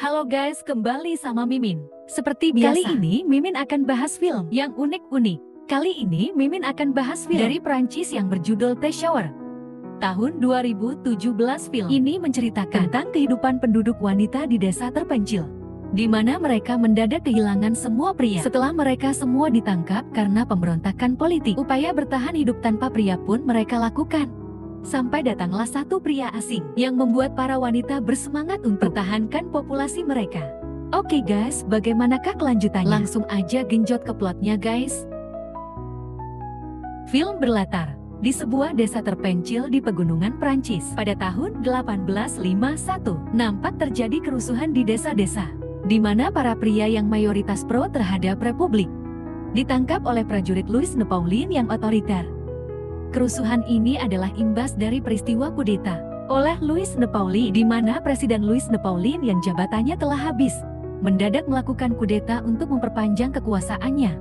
Halo guys, kembali sama Mimin. Seperti biasa, kali ini Mimin akan bahas film yang unik-unik. Kali ini Mimin akan bahas film dari Prancis yang berjudul The Shower. Tahun 2017 film ini menceritakan tentang kehidupan penduduk wanita di desa terpencil, di mana mereka mendadak kehilangan semua pria setelah mereka semua ditangkap karena pemberontakan politik. Upaya bertahan hidup tanpa pria pun mereka lakukan. Sampai datanglah satu pria asing yang membuat para wanita bersemangat untuk pertahankan populasi mereka. Oke guys, bagaimanakah kelanjutannya? Langsung aja genjot ke plotnya guys. Film berlatar di sebuah desa terpencil di pegunungan Prancis. Pada tahun 1851, nampak terjadi kerusuhan di desa-desa, di mana para pria yang mayoritas pro terhadap republik ditangkap oleh prajurit Louis Napoleon yang otoriter. Kerusuhan ini adalah imbas dari peristiwa kudeta oleh Louis Napoleon, di mana Presiden Louis Napoleon yang jabatannya telah habis mendadak melakukan kudeta untuk memperpanjang kekuasaannya.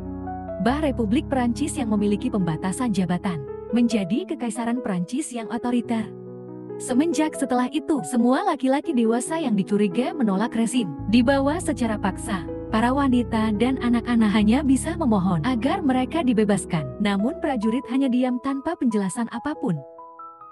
Republik Prancis yang memiliki pembatasan jabatan menjadi Kekaisaran Prancis yang otoriter. Semenjak setelah itu, semua laki-laki dewasa yang dicurigai menolak rezim dibawa secara paksa. Para wanita dan anak-anak hanya bisa memohon agar mereka dibebaskan. Namun prajurit hanya diam tanpa penjelasan apapun.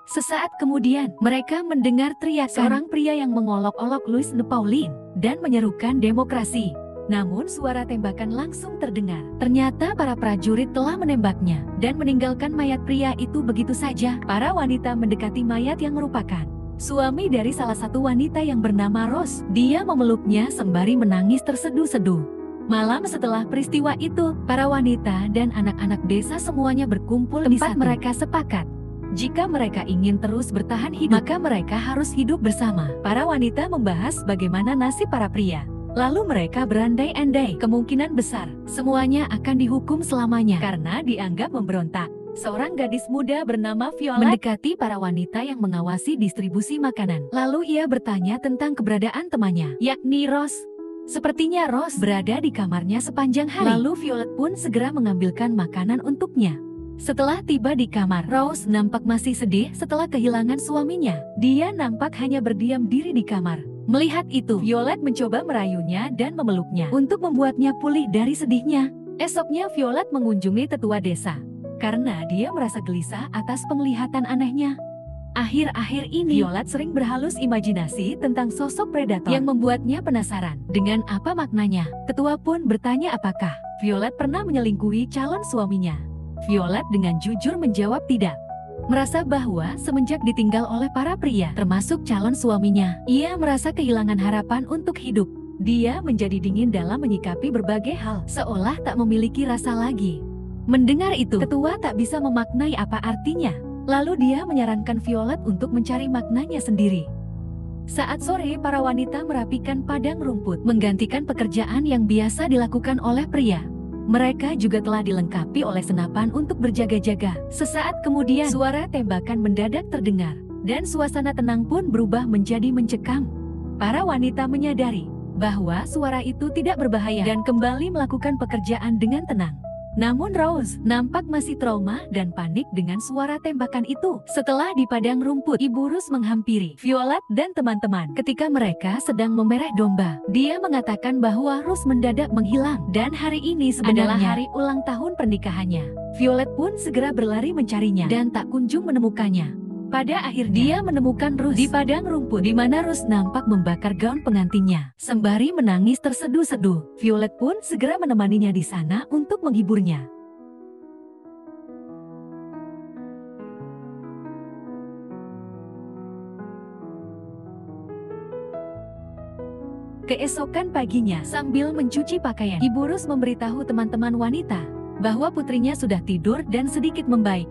Sesaat kemudian, mereka mendengar teriakan seorang pria yang mengolok-olok Louis Napoleon dan menyerukan demokrasi. Namun suara tembakan langsung terdengar. Ternyata para prajurit telah menembaknya dan meninggalkan mayat pria itu begitu saja. Para wanita mendekati mayat yang merupakan suami dari salah satu wanita yang bernama Rose. Dia memeluknya sembari menangis terseduh-seduh. Malam setelah peristiwa itu, para wanita dan anak-anak desa semuanya berkumpul di tempat mereka sepakat. Jika mereka ingin terus bertahan hidup, maka mereka harus hidup bersama. Para wanita membahas bagaimana nasib para pria. Lalu mereka berandai-andai, kemungkinan besar semuanya akan dihukum selamanya karena dianggap memberontak. Seorang gadis muda bernama Violet mendekati para wanita yang mengawasi distribusi makanan. Lalu ia bertanya tentang keberadaan temannya, yakni Rose. Sepertinya Rose berada di kamarnya sepanjang hari. Lalu Violet pun segera mengambilkan makanan untuknya. Setelah tiba di kamar, Rose nampak masih sedih setelah kehilangan suaminya. Dia nampak hanya berdiam diri di kamar. Melihat itu, Violet mencoba merayunya dan memeluknya untuk membuatnya pulih dari sedihnya. Esoknya Violet mengunjungi tetua desa karena dia merasa gelisah atas penglihatan anehnya. Akhir-akhir ini, Violet sering berhalus imajinasi tentang sosok predator yang membuatnya penasaran dengan apa maknanya. Ketua pun bertanya apakah Violet pernah menyelingkuhi calon suaminya. Violet dengan jujur menjawab tidak. Merasa bahwa semenjak ditinggal oleh para pria, termasuk calon suaminya, ia merasa kehilangan harapan untuk hidup. Dia menjadi dingin dalam menyikapi berbagai hal, seolah tak memiliki rasa lagi. Mendengar itu, ketua tak bisa memaknai apa artinya. Lalu dia menyarankan Violet untuk mencari maknanya sendiri. Saat sore, para wanita merapikan padang rumput, menggantikan pekerjaan yang biasa dilakukan oleh pria. Mereka juga telah dilengkapi oleh senapan untuk berjaga-jaga. Sesaat kemudian, suara tembakan mendadak terdengar, dan suasana tenang pun berubah menjadi mencekam. Para wanita menyadari bahwa suara itu tidak berbahaya dan kembali melakukan pekerjaan dengan tenang. Namun Rose nampak masih trauma dan panik dengan suara tembakan itu. Setelah di padang rumput, Ibu Rose menghampiri Violet dan teman-teman ketika mereka sedang memerah domba. Dia mengatakan bahwa Rose mendadak menghilang dan hari ini sebenarnya adalah hari ulang tahun pernikahannya. Violet pun segera berlari mencarinya dan tak kunjung menemukannya. Pada akhirnya, dia menemukan Rose di padang rumput, di mana Rose nampak membakar gaun pengantinnya. Sembari menangis terseduh-seduh, Violet pun segera menemaninya di sana untuk menghiburnya. Keesokan paginya, sambil mencuci pakaian, Ibu Rose memberitahu teman-teman wanita bahwa putrinya sudah tidur dan sedikit membaik.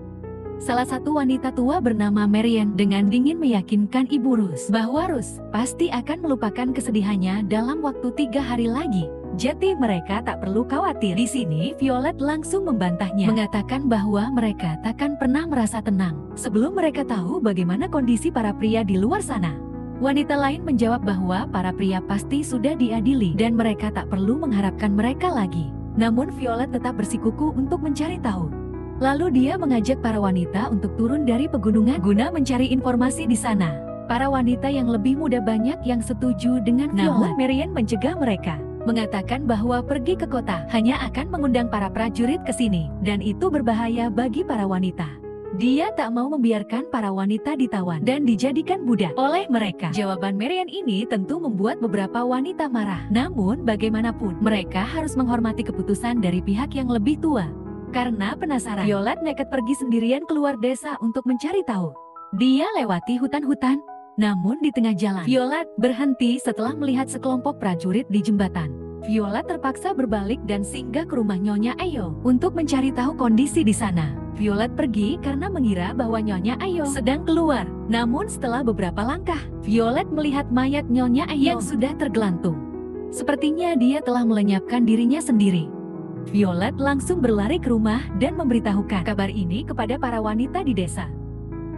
Salah satu wanita tua bernama Marianne dengan dingin meyakinkan Ibu Rose bahwa Rose pasti akan melupakan kesedihannya dalam waktu 3 hari lagi. Jadi mereka tak perlu khawatir. Di sini Violet langsung membantahnya, mengatakan bahwa mereka takkan pernah merasa tenang sebelum mereka tahu bagaimana kondisi para pria di luar sana. Wanita lain menjawab bahwa para pria pasti sudah diadili dan mereka tak perlu mengharapkan mereka lagi. Namun Violet tetap bersikukuh untuk mencari tahu. Lalu dia mengajak para wanita untuk turun dari pegunungan guna mencari informasi di sana. Para wanita yang lebih muda banyak yang setuju dengan Violet. Namun Marian mencegah mereka, mengatakan bahwa pergi ke kota hanya akan mengundang para prajurit ke sini, dan itu berbahaya bagi para wanita. Dia tak mau membiarkan para wanita ditawan dan dijadikan budak oleh mereka. Jawaban Marian ini tentu membuat beberapa wanita marah. Namun bagaimanapun, mereka harus menghormati keputusan dari pihak yang lebih tua. Karena penasaran, Violet nekat pergi sendirian keluar desa untuk mencari tahu. Dia lewati hutan-hutan, namun di tengah jalan, Violet berhenti setelah melihat sekelompok prajurit di jembatan. Violet terpaksa berbalik dan singgah ke rumah Nyonya Ayo untuk mencari tahu kondisi di sana. Violet pergi karena mengira bahwa Nyonya Ayo sedang keluar. Namun setelah beberapa langkah, Violet melihat mayat Nyonya Ayo yang sudah tergelantung. Sepertinya dia telah melenyapkan dirinya sendiri. Violet langsung berlari ke rumah dan memberitahukan kabar ini kepada para wanita di desa.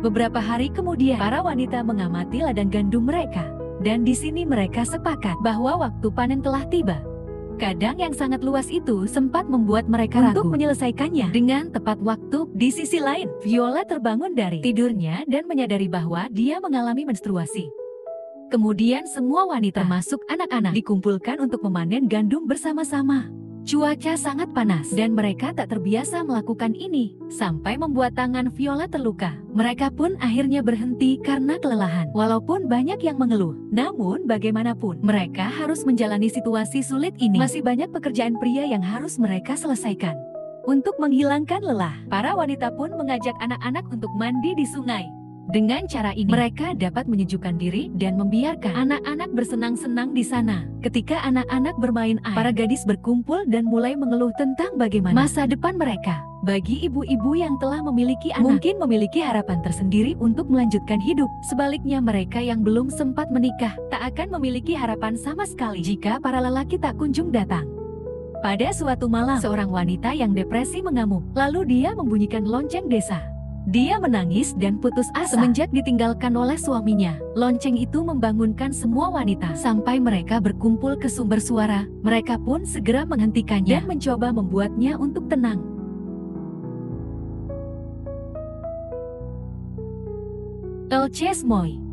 Beberapa hari kemudian, para wanita mengamati ladang gandum mereka. Dan di sini mereka sepakat bahwa waktu panen telah tiba. Kadang yang sangat luas itu sempat membuat mereka ragu untuk menyelesaikannya dengan tepat waktu. Di sisi lain, Violet terbangun dari tidurnya dan menyadari bahwa dia mengalami menstruasi. Kemudian semua wanita, termasuk anak-anak, dikumpulkan untuk memanen gandum bersama-sama. Cuaca sangat panas dan mereka tak terbiasa melakukan ini, sampai membuat tangan Violet terluka. Mereka pun akhirnya berhenti karena kelelahan. Walaupun banyak yang mengeluh, namun bagaimanapun mereka harus menjalani situasi sulit ini. Masih banyak pekerjaan pria yang harus mereka selesaikan. Untuk menghilangkan lelah, para wanita pun mengajak anak-anak untuk mandi di sungai. Dengan cara ini, mereka dapat menyejukkan diri dan membiarkan anak-anak bersenang-senang di sana. Ketika anak-anak bermain air, para gadis berkumpul dan mulai mengeluh tentang bagaimana masa depan mereka. Bagi ibu-ibu yang telah memiliki anak, mungkin memiliki harapan tersendiri untuk melanjutkan hidup. Sebaliknya, mereka yang belum sempat menikah tak akan memiliki harapan sama sekali jika para lelaki tak kunjung datang. Pada suatu malam, seorang wanita yang depresi mengamuk. Lalu dia membunyikan lonceng desa. Dia menangis dan putus asa semenjak ditinggalkan oleh suaminya. Lonceng itu membangunkan semua wanita sampai mereka berkumpul ke sumber suara. Mereka pun segera menghentikannya dan mencoba membuatnya untuk tenang. Elches Moy.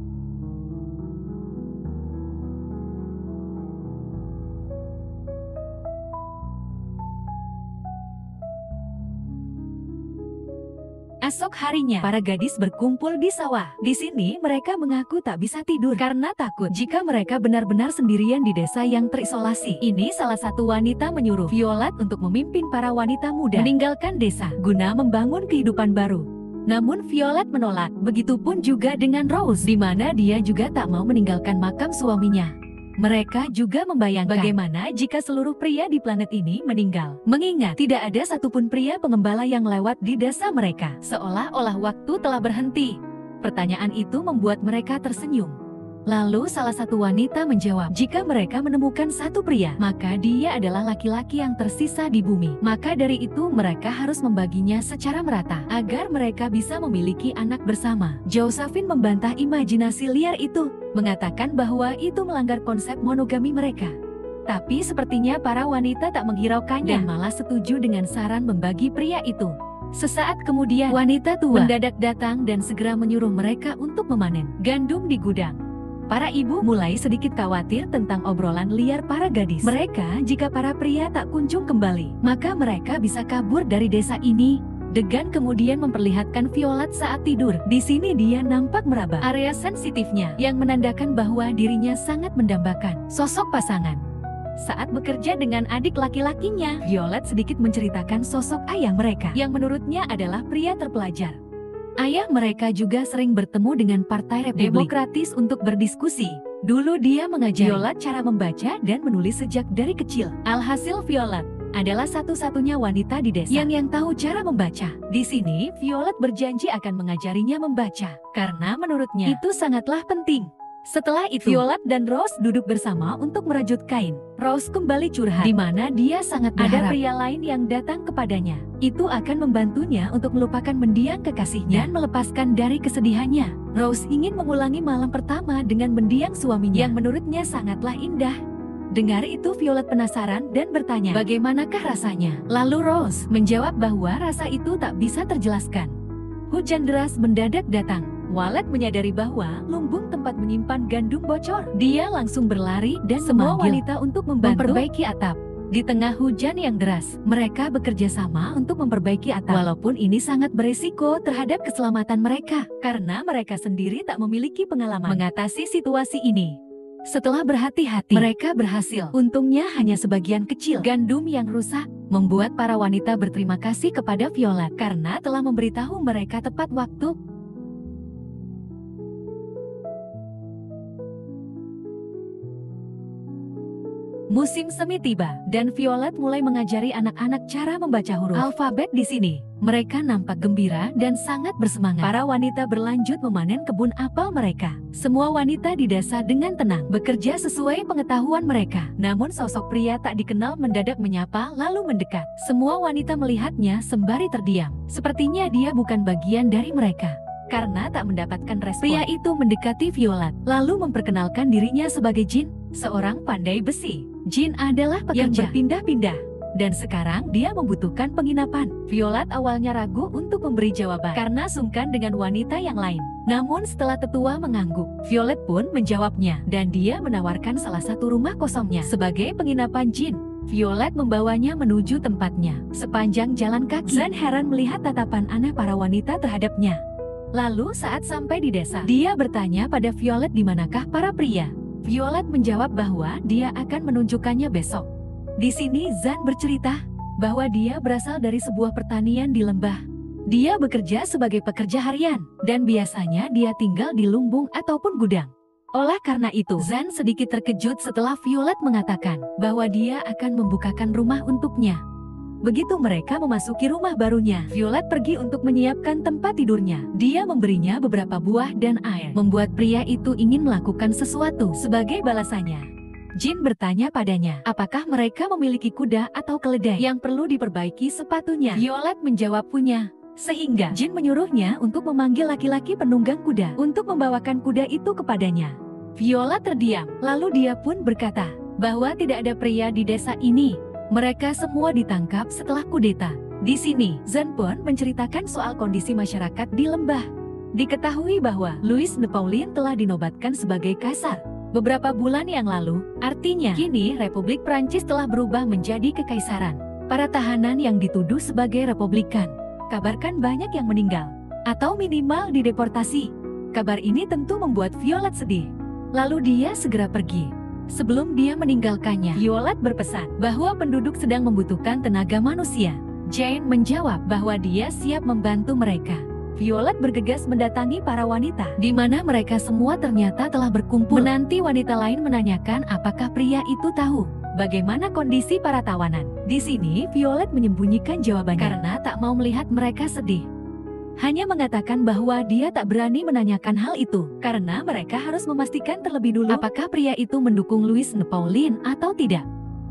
Esok harinya, para gadis berkumpul di sawah. Di sini mereka mengaku tak bisa tidur karena takut jika mereka benar-benar sendirian di desa yang terisolasi. Ini salah satu wanita menyuruh Violet untuk memimpin para wanita muda meninggalkan desa guna membangun kehidupan baru. Namun Violet menolak. Begitupun juga dengan Rose, di mana dia juga tak mau meninggalkan makam suaminya. Mereka juga membayangkan bagaimana jika seluruh pria di planet ini meninggal. Mengingat tidak ada satupun pria pengembala yang lewat di desa mereka. Seolah-olah waktu telah berhenti. Pertanyaan itu membuat mereka tersenyum. Lalu salah satu wanita menjawab, jika mereka menemukan satu pria, maka dia adalah laki-laki yang tersisa di bumi. Maka dari itu mereka harus membaginya secara merata, agar mereka bisa memiliki anak bersama. Josephine membantah imajinasi liar itu, mengatakan bahwa itu melanggar konsep monogami mereka. Tapi sepertinya para wanita tak menghiraukannya dan malah setuju dengan saran membagi pria itu. Sesaat kemudian, wanita tua mendadak datang dan segera menyuruh mereka untuk memanen gandum di gudang. Para ibu mulai sedikit khawatir tentang obrolan liar para gadis. Mereka, jika para pria tak kunjung kembali, maka mereka bisa kabur dari desa ini. Degan kemudian memperlihatkan Violet saat tidur. Di sini dia nampak meraba area sensitifnya, yang menandakan bahwa dirinya sangat mendambakan sosok pasangan. Saat bekerja dengan adik laki-lakinya, Violet sedikit menceritakan sosok ayah mereka, yang menurutnya adalah pria terpelajar. Ayah mereka juga sering bertemu dengan Partai Demokratis untuk berdiskusi. Dulu dia mengajari Violet cara membaca dan menulis sejak dari kecil. Alhasil Violet adalah satu-satunya wanita di desa yang tahu cara membaca. Di sini Violet berjanji akan mengajarinya membaca, karena menurutnya itu sangatlah penting. Setelah itu, Violet dan Rose duduk bersama untuk merajut kain. Rose kembali curhat, di mana dia sangat berharap ada pria lain yang datang kepadanya. Itu akan membantunya untuk melupakan mendiang kekasihnya dan melepaskan dari kesedihannya. Rose ingin mengulangi malam pertama dengan mendiang suaminya yang menurutnya sangatlah indah. Dengar itu Violet penasaran dan bertanya, bagaimanakah rasanya? Lalu Rose menjawab bahwa rasa itu tak bisa terjelaskan. Hujan deras mendadak datang. Walet menyadari bahwa lumbung tempat menyimpan gandum bocor. Dia langsung berlari dan semua wanita untuk memperbaiki atap. Di tengah hujan yang deras, mereka bekerja sama untuk memperbaiki atap. Walaupun ini sangat beresiko terhadap keselamatan mereka, karena mereka sendiri tak memiliki pengalaman mengatasi situasi ini. Setelah berhati-hati, mereka berhasil. Untungnya hanya sebagian kecil gandum yang rusak, membuat para wanita berterima kasih kepada Violet karena telah memberitahu mereka tepat waktu. Musim semi tiba, dan Violet mulai mengajari anak-anak cara membaca huruf alfabet di sini. Mereka nampak gembira dan sangat bersemangat. Para wanita berlanjut memanen kebun apel mereka. Semua wanita di desa dengan tenang bekerja sesuai pengetahuan mereka. Namun sosok pria tak dikenal mendadak menyapa lalu mendekat. Semua wanita melihatnya sembari terdiam. Sepertinya dia bukan bagian dari mereka. Karena tak mendapatkan respon, pria itu mendekati Violet, lalu memperkenalkan dirinya sebagai Jin, seorang pandai besi. Jin adalah pekerja yang berpindah-pindah, dan sekarang dia membutuhkan penginapan. Violet awalnya ragu untuk memberi jawaban karena sungkan dengan wanita yang lain. Namun setelah tetua mengangguk, Violet pun menjawabnya, dan dia menawarkan salah satu rumah kosongnya sebagai penginapan Jin. Violet membawanya menuju tempatnya. Sepanjang jalan kaki, Zan heran melihat tatapan aneh para wanita terhadapnya. Lalu saat sampai di desa, dia bertanya pada Violet di manakah para pria. Violet menjawab bahwa dia akan menunjukkannya besok. Di sini Zan bercerita bahwa dia berasal dari sebuah pertanian di lembah. Dia bekerja sebagai pekerja harian, dan biasanya dia tinggal di lumbung ataupun gudang. Oleh karena itu, Zan sedikit terkejut setelah Violet mengatakan bahwa dia akan membukakan rumah untuknya. Begitu mereka memasuki rumah barunya, Violet pergi untuk menyiapkan tempat tidurnya. Dia memberinya beberapa buah dan air, membuat pria itu ingin melakukan sesuatu sebagai balasannya. Jin bertanya padanya, apakah mereka memiliki kuda atau keledai yang perlu diperbaiki sepatunya. Violet menjawab punya. Sehingga Jin menyuruhnya untuk memanggil laki-laki penunggang kuda untuk membawakan kuda itu kepadanya. Violet terdiam, lalu dia pun berkata bahwa tidak ada pria di desa ini. Mereka semua ditangkap setelah kudeta. Di sini, Zan pun menceritakan soal kondisi masyarakat di lembah. Diketahui bahwa Louis Napoleon telah dinobatkan sebagai kaisar beberapa bulan yang lalu, artinya kini Republik Prancis telah berubah menjadi kekaisaran. Para tahanan yang dituduh sebagai republikan, kabarkan banyak yang meninggal, atau minimal dideportasi. Kabar ini tentu membuat Violet sedih. Lalu dia segera pergi. Sebelum dia meninggalkannya, Violet berpesan bahwa penduduk sedang membutuhkan tenaga manusia. Jane menjawab bahwa dia siap membantu mereka. Violet bergegas mendatangi para wanita, di mana mereka semua ternyata telah berkumpul. Menanti wanita lain menanyakan apakah pria itu tahu bagaimana kondisi para tawanan. Di sini, Violet menyembunyikan jawabannya karena tak mau melihat mereka sedih. Hanya mengatakan bahwa dia tak berani menanyakan hal itu, karena mereka harus memastikan terlebih dulu apakah pria itu mendukung Louis Napoleon atau tidak.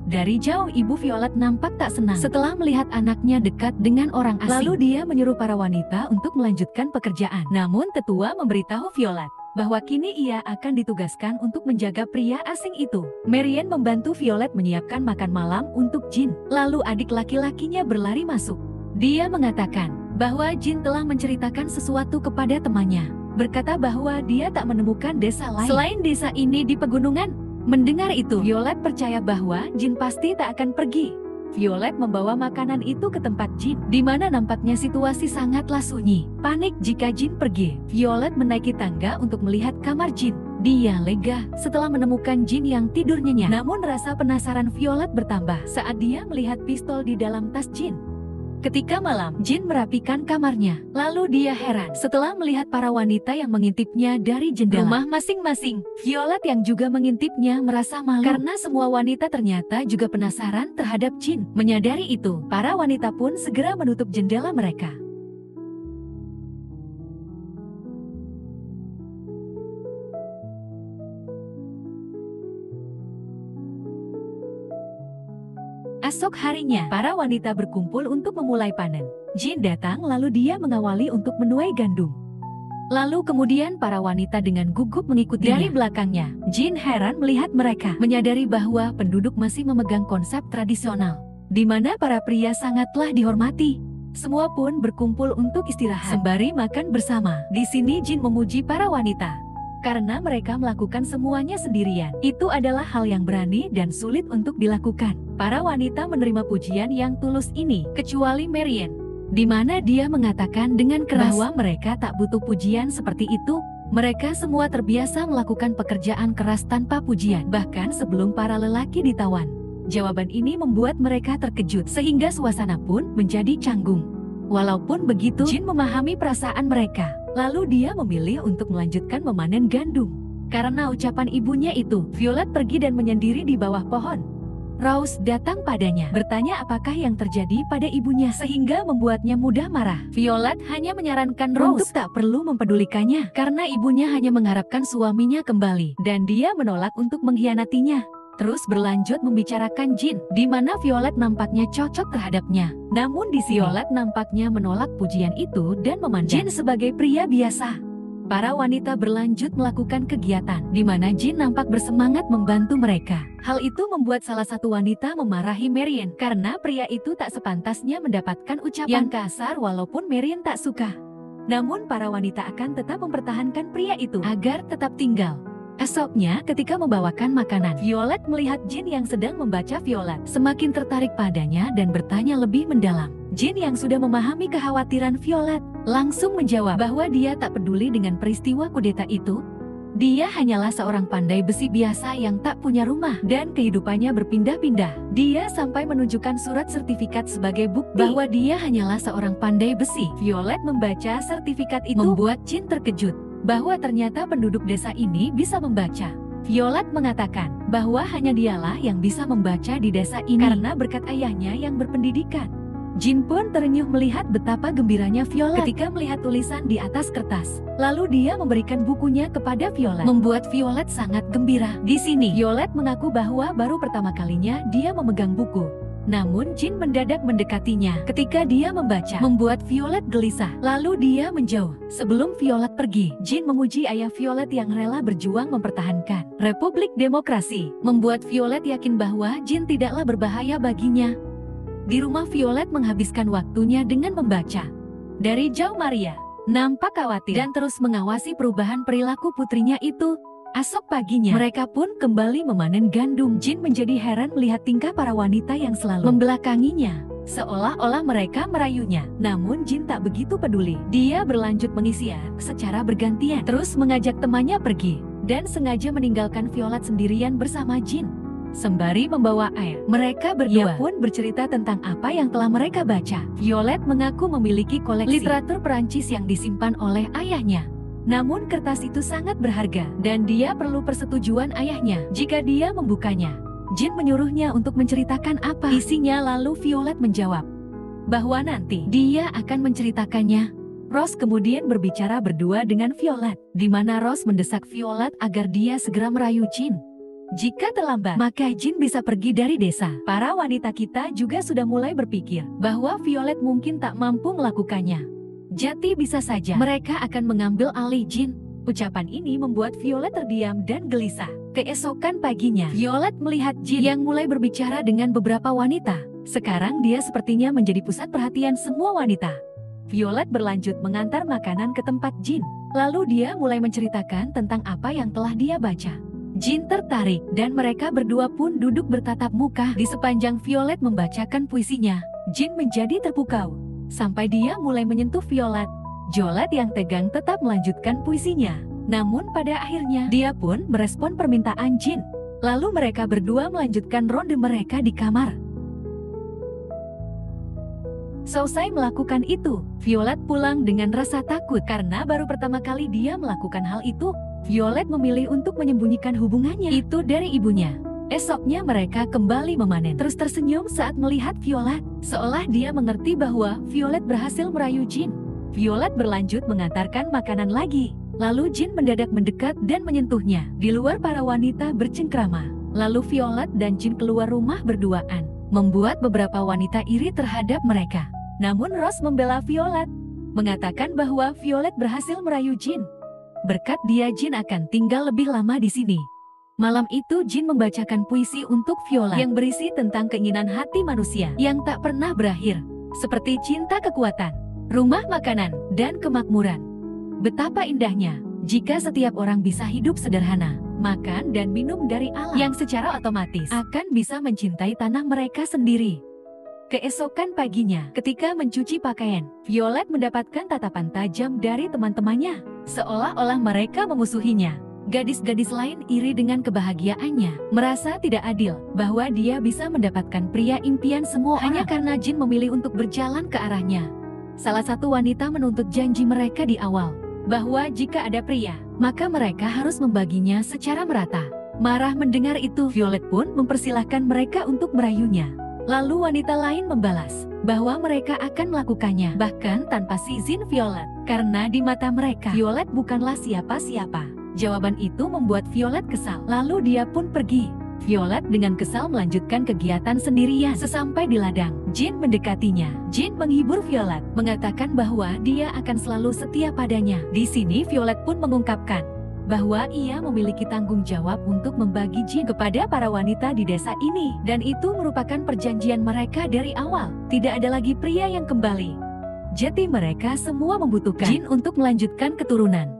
Dari jauh ibu Violet nampak tak senang setelah melihat anaknya dekat dengan orang asing. Lalu dia menyuruh para wanita untuk melanjutkan pekerjaan. Namun tetua memberitahu Violet bahwa kini ia akan ditugaskan untuk menjaga pria asing itu. Marian membantu Violet menyiapkan makan malam untuk Jin. Lalu adik laki-lakinya berlari masuk. Dia mengatakan bahwa Jin telah menceritakan sesuatu kepada temannya, berkata bahwa dia tak menemukan desa lain selain desa ini di pegunungan. Mendengar itu, Violet percaya bahwa Jin pasti tak akan pergi. Violet membawa makanan itu ke tempat Jin, di mana nampaknya situasi sangatlah sunyi. Panik jika Jin pergi, Violet menaiki tangga untuk melihat kamar Jin. Dia lega setelah menemukan Jin yang tidur nyenyak. Namun rasa penasaran Violet bertambah saat dia melihat pistol di dalam tas Jin. Ketika malam, Jin merapikan kamarnya. Lalu dia heran setelah melihat para wanita yang mengintipnya dari jendela rumah masing-masing. Violet yang juga mengintipnya merasa malu karena semua wanita ternyata juga penasaran terhadap Jin. Menyadari itu, para wanita pun segera menutup jendela mereka. Esok harinya, para wanita berkumpul untuk memulai panen. Jin datang lalu dia mengawali untuk menuai gandum. Lalu kemudian para wanita dengan gugup mengikutinya dari belakangnya. Jin heran melihat mereka, menyadari bahwa penduduk masih memegang konsep tradisional, di mana para pria sangatlah dihormati. Semua pun berkumpul untuk istirahat sembari makan bersama. Di sini Jin memuji para wanita karena mereka melakukan semuanya sendirian. Itu adalah hal yang berani dan sulit untuk dilakukan. Para wanita menerima pujian yang tulus ini, kecuali Marian, di mana dia mengatakan dengan keras bahwa mereka tak butuh pujian seperti itu. Mereka semua terbiasa melakukan pekerjaan keras tanpa pujian, bahkan sebelum para lelaki ditawan. Jawaban ini membuat mereka terkejut, sehingga suasana pun menjadi canggung. Walaupun begitu, Jin memahami perasaan mereka. Lalu dia memilih untuk melanjutkan memanen gandum. Karena ucapan ibunya itu, Violet pergi dan menyendiri di bawah pohon. Rose datang padanya, bertanya apakah yang terjadi pada ibunya sehingga membuatnya mudah marah. Violet hanya menyarankan Rose untuk tak perlu mempedulikannya karena ibunya hanya mengharapkan suaminya kembali dan dia menolak untuk mengkhianatinya. Terus berlanjut membicarakan Jin, di mana Violet nampaknya cocok terhadapnya. Namun di sini Violet nampaknya menolak pujian itu dan memandang Jin sebagai pria biasa. Para wanita berlanjut melakukan kegiatan, di mana Jin nampak bersemangat membantu mereka. Hal itu membuat salah satu wanita memarahi Marian karena pria itu tak sepantasnya mendapatkan ucapan yang kasar walaupun Marian tak suka. Namun para wanita akan tetap mempertahankan pria itu agar tetap tinggal. Esoknya ketika membawakan makanan, Violet melihat Jin yang sedang membaca Violet semakin tertarik padanya dan bertanya lebih mendalam. Jin yang sudah memahami kekhawatiran Violet langsung menjawab bahwa dia tak peduli dengan peristiwa kudeta itu. Dia hanyalah seorang pandai besi biasa yang tak punya rumah dan kehidupannya berpindah-pindah. Dia sampai menunjukkan surat sertifikat sebagai bukti bahwa dia hanyalah seorang pandai besi. Violet membaca sertifikat itu membuat Jin terkejut bahwa ternyata penduduk desa ini bisa membaca. Violet mengatakan bahwa hanya dialah yang bisa membaca di desa ini karena berkat ayahnya yang berpendidikan. Jin pun terenyuh melihat betapa gembiranya Violet ketika melihat tulisan di atas kertas. Lalu dia memberikan bukunya kepada Violet, membuat Violet sangat gembira. Di sini, Violet mengaku bahwa baru pertama kalinya dia memegang buku. Namun Jin mendadak mendekatinya ketika dia membaca, membuat Violet gelisah. Lalu dia menjauh. Sebelum Violet pergi, Jin memuji ayah Violet yang rela berjuang mempertahankan Republik Demokrasi, membuat Violet yakin bahwa Jin tidaklah berbahaya baginya. Di rumah Violet menghabiskan waktunya dengan membaca. Dari jauh Maria nampak khawatir dan terus mengawasi perubahan perilaku putrinya itu. Esok paginya, mereka pun kembali memanen gandum. Jin menjadi heran melihat tingkah para wanita yang selalu membelakanginya, seolah-olah mereka merayunya. Namun Jin tak begitu peduli. Dia berlanjut mengisian secara bergantian, terus mengajak temannya pergi, dan sengaja meninggalkan Violet sendirian bersama Jin. Sembari membawa air, mereka berdua pun bercerita tentang apa yang telah mereka baca. Violet mengaku memiliki koleksi literatur Perancis yang disimpan oleh ayahnya. Namun kertas itu sangat berharga dan dia perlu persetujuan ayahnya jika dia membukanya. Jin menyuruhnya untuk menceritakan apa isinya, lalu Violet menjawab bahwa nanti dia akan menceritakannya. Rose kemudian berbicara berdua dengan Violet, di mana Rose mendesak Violet agar dia segera merayu Jin. Jika terlambat, maka Jin bisa pergi dari desa. Para wanita kita juga sudah mulai berpikir bahwa Violet mungkin tak mampu melakukannya. Jadi bisa saja mereka akan mengambil alih Jin. Ucapan ini membuat Violet terdiam dan gelisah. Keesokan paginya, Violet melihat Jin yang mulai berbicara dengan beberapa wanita. Sekarang dia sepertinya menjadi pusat perhatian semua wanita. Violet berlanjut mengantar makanan ke tempat Jin. Lalu dia mulai menceritakan tentang apa yang telah dia baca. Jin tertarik dan mereka berdua pun duduk bertatap muka di sepanjang Violet membacakan puisinya. Jin menjadi terpukau sampai dia mulai menyentuh Violet. Violet yang tegang tetap melanjutkan puisinya. Namun pada akhirnya dia pun merespon permintaan Jin. Lalu mereka berdua melanjutkan ronde mereka di kamar. Selesai melakukan itu, Violet pulang dengan rasa takut karena baru pertama kali dia melakukan hal itu. Violet memilih untuk menyembunyikan hubungannya itu dari ibunya. Esoknya mereka kembali memanen, terus tersenyum saat melihat Violet, seolah dia mengerti bahwa Violet berhasil merayu Jin. Violet berlanjut mengantarkan makanan lagi. Lalu Jin mendadak mendekat dan menyentuhnya. Di luar para wanita bercengkrama. Lalu Violet dan Jin keluar rumah berduaan, membuat beberapa wanita iri terhadap mereka. Namun Rose membela Violet, mengatakan bahwa Violet berhasil merayu Jin. Berkat dia, Jin akan tinggal lebih lama di sini. Malam itu Jin membacakan puisi untuk Violet yang berisi tentang keinginan hati manusia yang tak pernah berakhir. seperti cinta kekuatan, rumah makanan, dan kemakmuran. Betapa indahnya jika setiap orang bisa hidup sederhana, makan dan minum dari alam yang secara otomatis akan bisa mencintai tanah mereka sendiri. Keesokan paginya, ketika mencuci pakaian, Violet mendapatkan tatapan tajam dari teman-temannya, seolah-olah mereka memusuhinya. Gadis-gadis lain iri dengan kebahagiaannya, merasa tidak adil bahwa dia bisa mendapatkan pria impian semua hanya karena Jin memilih untuk berjalan ke arahnya. Salah satu wanita menuntut janji mereka di awal, bahwa jika ada pria, maka mereka harus membaginya secara merata. Marah mendengar itu, Violet pun mempersilahkan mereka untuk merayunya. Lalu wanita lain membalas bahwa mereka akan melakukannya bahkan tanpa izin Violet, karena di mata mereka Violet bukanlah siapa-siapa. Jawaban itu membuat Violet kesal, lalu dia pun pergi. Violet dengan kesal melanjutkan kegiatan sendirian. Sesampai di ladang, Jin mendekatinya. Jin menghibur Violet, mengatakan bahwa dia akan selalu setia padanya. Di sini Violet pun mengungkapkan bahwa ia memiliki tanggung jawab untuk membagi Jin kepada para wanita di desa ini. Dan itu merupakan perjanjian mereka dari awal. Tidak ada lagi pria yang kembali. Jadi mereka semua membutuhkan Jin untuk melanjutkan keturunan.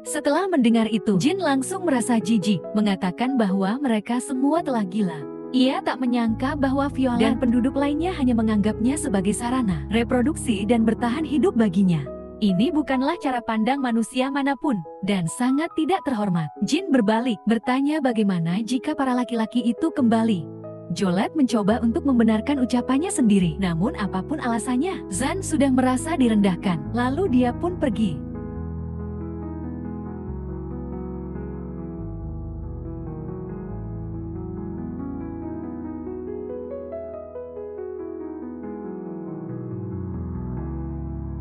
Setelah mendengar itu, Jin langsung merasa jijik, mengatakan bahwa mereka semua telah gila. Ia tak menyangka bahwa Violet dan penduduk lainnya hanya menganggapnya sebagai sarana reproduksi dan bertahan hidup baginya. Ini bukanlah cara pandang manusia manapun, dan sangat tidak terhormat. Jin berbalik, bertanya bagaimana jika para laki-laki itu kembali. Violet mencoba untuk membenarkan ucapannya sendiri, namun apapun alasannya, Zan sudah merasa direndahkan, lalu dia pun pergi.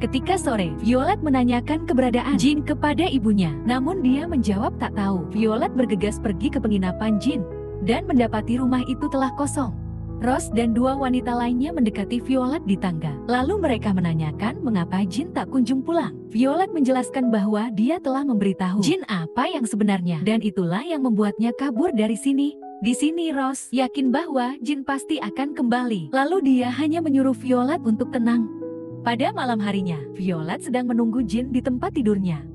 Ketika sore, Violet menanyakan keberadaan Jin kepada ibunya. Namun dia menjawab tak tahu. Violet bergegas pergi ke penginapan Jin dan mendapati rumah itu telah kosong. Rose dan dua wanita lainnya mendekati Violet di tangga. Lalu mereka menanyakan mengapa Jin tak kunjung pulang. Violet menjelaskan bahwa dia telah memberitahu Jin apa yang sebenarnya, dan itulah yang membuatnya kabur dari sini. Di sini Rose yakin bahwa Jin pasti akan kembali. Lalu dia hanya menyuruh Violet untuk tenang. Pada malam harinya, Violet sedang menunggu Jin di tempat tidurnya.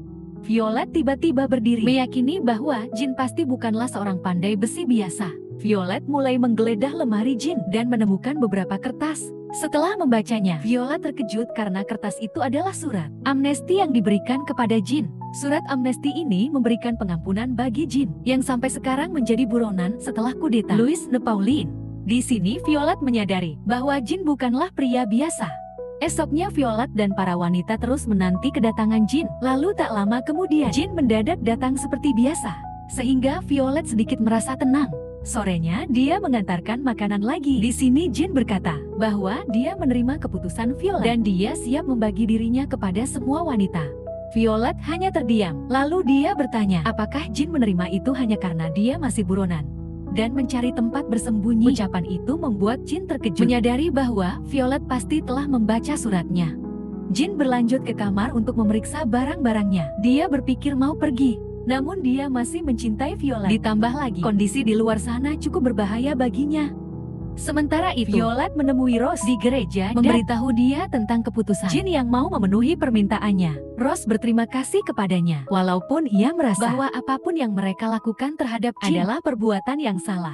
Violet tiba-tiba berdiri, meyakini bahwa Jin pasti bukanlah seorang pandai besi biasa. Violet mulai menggeledah lemari Jin dan menemukan beberapa kertas. Setelah membacanya, Violet terkejut karena kertas itu adalah surat amnesti yang diberikan kepada Jin. Surat amnesti ini memberikan pengampunan bagi Jin yang sampai sekarang menjadi buronan setelah kudeta Louis Nepauline. Di sini Violet menyadari bahwa Jin bukanlah pria biasa. Esoknya Violet dan para wanita terus menanti kedatangan Jin. Lalu tak lama kemudian Jin mendadak datang seperti biasa, sehingga Violet sedikit merasa tenang. Sorenya dia mengantarkan makanan lagi. Di sini Jin berkata bahwa dia menerima keputusan Violet dan dia siap membagi dirinya kepada semua wanita. Violet hanya terdiam. Lalu dia bertanya apakah Jin menerima itu hanya karena dia masih buronan dan mencari tempat bersembunyi. Ucapan itu membuat Jin terkejut, menyadari bahwa Violet pasti telah membaca suratnya. Jin berlanjut ke kamar untuk memeriksa barang-barangnya. Dia berpikir mau pergi, namun dia masih mencintai Violet. Ditambah lagi, kondisi di luar sana cukup berbahaya baginya. Sementara itu, Violet menemui Rose di gereja dan memberitahu dia tentang keputusan Jin yang mau memenuhi permintaannya. Rose berterima kasih kepadanya, walaupun ia merasa bahwa apapun yang mereka lakukan terhadap Jin adalah perbuatan yang salah.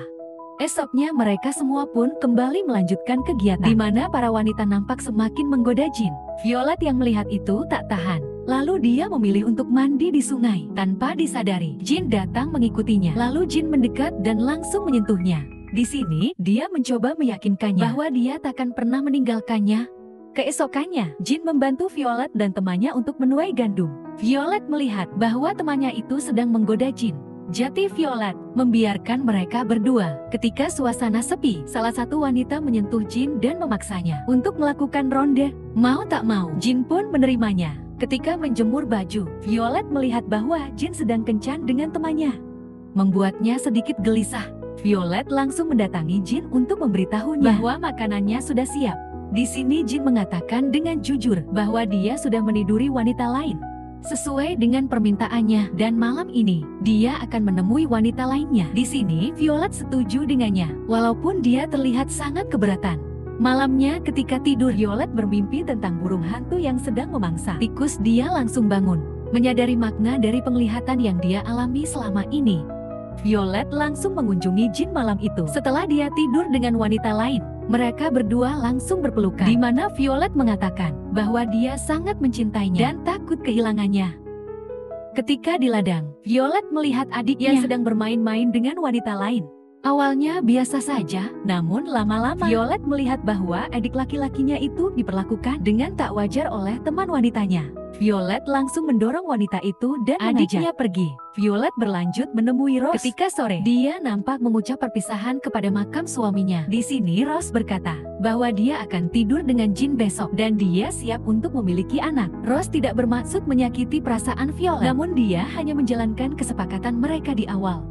Esoknya mereka semua pun kembali melanjutkan kegiatan, di mana para wanita nampak semakin menggoda Jin. Violet yang melihat itu tak tahan, lalu dia memilih untuk mandi di sungai. Tanpa disadari, Jin datang mengikutinya. Lalu Jin mendekat dan langsung menyentuhnya. Di sini, dia mencoba meyakinkannya bahwa dia takkan pernah meninggalkannya. Keesokannya, Jin membantu Violet dan temannya untuk menuai gandum. Violet melihat bahwa temannya itu sedang menggoda Jin. Jadi Violet membiarkan mereka berdua. Ketika suasana sepi, salah satu wanita menyentuh Jin dan memaksanya untuk melakukan ronde. Mau tak mau, Jin pun menerimanya. Ketika menjemur baju, Violet melihat bahwa Jin sedang kencan dengan temannya, membuatnya sedikit gelisah. Violet langsung mendatangi Jin untuk memberitahunya bahwa makanannya sudah siap. Di sini Jin mengatakan dengan jujur bahwa dia sudah meniduri wanita lain sesuai dengan permintaannya, dan malam ini dia akan menemui wanita lainnya. Di sini Violet setuju dengannya, walaupun dia terlihat sangat keberatan. Malamnya ketika tidur, Violet bermimpi tentang burung hantu yang sedang memangsa tikus. Dia langsung bangun, menyadari makna dari penglihatan yang dia alami selama ini. Violet langsung mengunjungi Jin malam itu. Setelah dia tidur dengan wanita lain, mereka berdua langsung berpelukan, di mana Violet mengatakan bahwa dia sangat mencintainya dan takut kehilangannya. Ketika di ladang, Violet melihat adiknya yang sedang bermain-main dengan wanita lain. Awalnya biasa saja, namun lama-lama Violet melihat bahwa adik laki-lakinya itu diperlakukan dengan tak wajar oleh teman wanitanya. Violet langsung mendorong wanita itu dan adiknya pergi. Violet berlanjut menemui Rose. Ketika sore, dia nampak mengucap perpisahan kepada makam suaminya. Di sini Rose berkata bahwa dia akan tidur dengan Jin besok dan dia siap untuk memiliki anak. Rose tidak bermaksud menyakiti perasaan Violet, namun dia hanya menjalankan kesepakatan mereka di awal.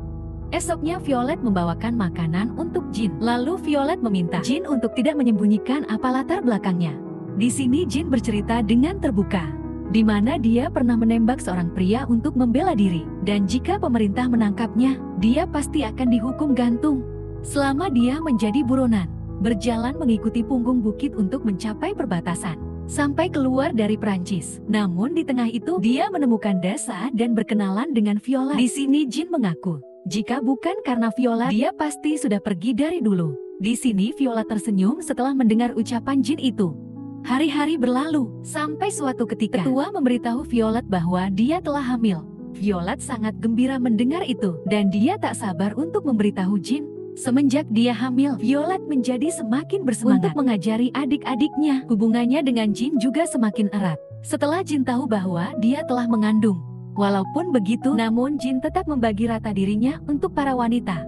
Esoknya Violet membawakan makanan untuk Jin. Lalu Violet meminta Jin untuk tidak menyembunyikan apa latar belakangnya. Di sini Jin bercerita dengan terbuka, di mana dia pernah menembak seorang pria untuk membela diri. Dan jika pemerintah menangkapnya, dia pasti akan dihukum gantung. Selama dia menjadi buronan, berjalan mengikuti punggung bukit untuk mencapai perbatasan, sampai keluar dari Prancis. Namun di tengah itu, dia menemukan desa dan berkenalan dengan Violet. Di sini Jin mengaku, jika bukan karena Violet, dia pasti sudah pergi dari dulu. Di sini Violet tersenyum setelah mendengar ucapan Jin itu. Hari-hari berlalu, sampai suatu ketika tetua memberitahu Violet bahwa dia telah hamil. Violet sangat gembira mendengar itu, dan dia tak sabar untuk memberitahu Jin. Semenjak dia hamil, Violet menjadi semakin bersemangat untuk mengajari adik-adiknya. Hubungannya dengan Jin juga semakin erat. Setelah Jin tahu bahwa dia telah mengandung, walaupun begitu, namun Jin tetap membagi rata dirinya untuk para wanita.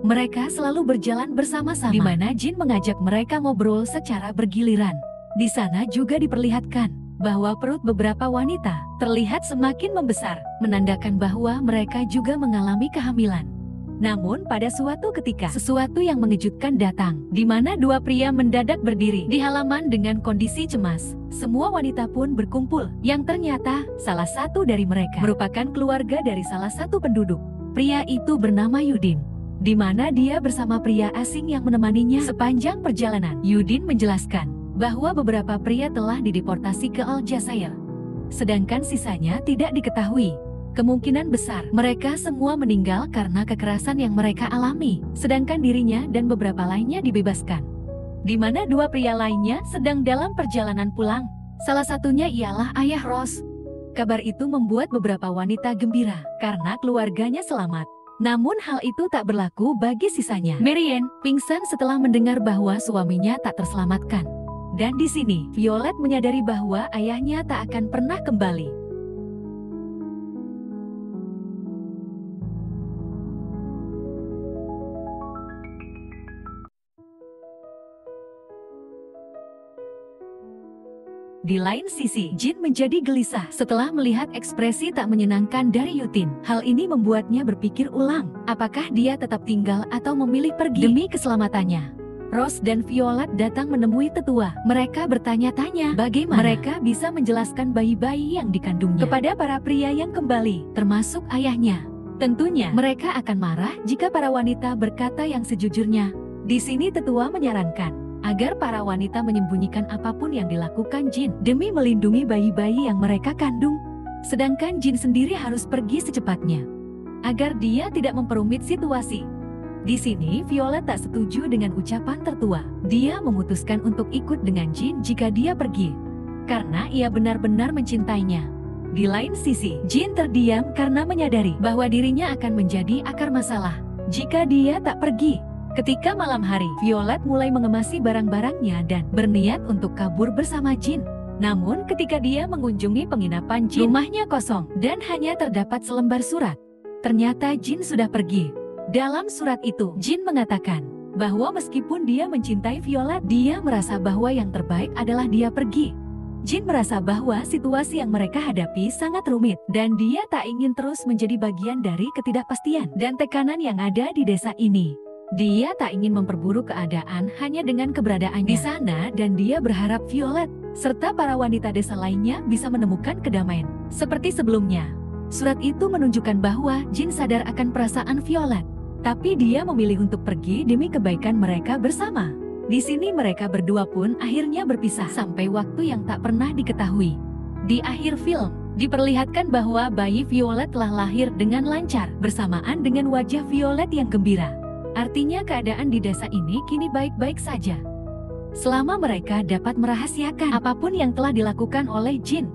Mereka selalu berjalan bersama-sama, di mana Jin mengajak mereka ngobrol secara bergiliran. Di sana juga diperlihatkan bahwa perut beberapa wanita terlihat semakin membesar, menandakan bahwa mereka juga mengalami kehamilan. Namun pada suatu ketika, sesuatu yang mengejutkan datang, di mana dua pria mendadak berdiri di halaman dengan kondisi cemas. Semua wanita pun berkumpul, yang ternyata salah satu dari mereka merupakan keluarga dari salah satu penduduk. Pria itu bernama Yudin, di mana dia bersama pria asing yang menemaninya sepanjang perjalanan. Yudin menjelaskan bahwa beberapa pria telah dideportasi ke Aljazair, sedangkan sisanya tidak diketahui. Kemungkinan besar mereka semua meninggal karena kekerasan yang mereka alami, sedangkan dirinya dan beberapa lainnya dibebaskan. Di mana dua pria lainnya sedang dalam perjalanan pulang. Salah satunya ialah ayah Rose. Kabar itu membuat beberapa wanita gembira karena keluarganya selamat. Namun hal itu tak berlaku bagi sisanya. Marianne pingsan setelah mendengar bahwa suaminya tak terselamatkan. Dan di sini Violet menyadari bahwa ayahnya tak akan pernah kembali. Di lain sisi, Jin menjadi gelisah setelah melihat ekspresi tak menyenangkan dari Yudin. Hal ini membuatnya berpikir ulang, apakah dia tetap tinggal atau memilih pergi demi keselamatannya. Rose dan Violet datang menemui tetua. Mereka bertanya-tanya bagaimana mereka bisa menjelaskan bayi-bayi yang dikandungnya kepada para pria yang kembali, termasuk ayahnya. Tentunya mereka akan marah jika para wanita berkata yang sejujurnya. Di sini tetua menyarankan agar para wanita menyembunyikan apapun yang dilakukan Jin demi melindungi bayi-bayi yang mereka kandung. Sedangkan Jin sendiri harus pergi secepatnya, agar dia tidak memperumit situasi. Di sini Violet tak setuju dengan ucapan tertua. Dia memutuskan untuk ikut dengan Jin jika dia pergi, karena ia benar-benar mencintainya. Di lain sisi, Jin terdiam karena menyadari bahwa dirinya akan menjadi akar masalah jika dia tak pergi. Ketika malam hari, Violet mulai mengemasi barang-barangnya dan berniat untuk kabur bersama Jin. Namun ketika dia mengunjungi penginapan Jin, rumahnya kosong dan hanya terdapat selembar surat. Ternyata Jin sudah pergi. Dalam surat itu, Jin mengatakan bahwa meskipun dia mencintai Violet, dia merasa bahwa yang terbaik adalah dia pergi. Jin merasa bahwa situasi yang mereka hadapi sangat rumit dan dia tak ingin terus menjadi bagian dari ketidakpastian dan tekanan yang ada di desa ini. Dia tak ingin memperburuk keadaan hanya dengan keberadaannya di sana dan dia berharap Violet serta para wanita desa lainnya bisa menemukan kedamaian seperti sebelumnya. Surat itu menunjukkan bahwa Jin sadar akan perasaan Violet, tapi dia memilih untuk pergi demi kebaikan mereka bersama. Di sini mereka berdua pun akhirnya berpisah sampai waktu yang tak pernah diketahui. Di akhir film, diperlihatkan bahwa bayi Violet telah lahir dengan lancar bersamaan dengan wajah Violet yang gembira. Artinya keadaan di desa ini kini baik-baik saja. Selama mereka dapat merahasiakan apapun yang telah dilakukan oleh Jin.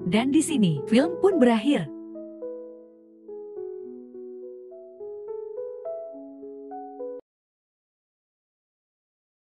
Dan di sini, film pun berakhir.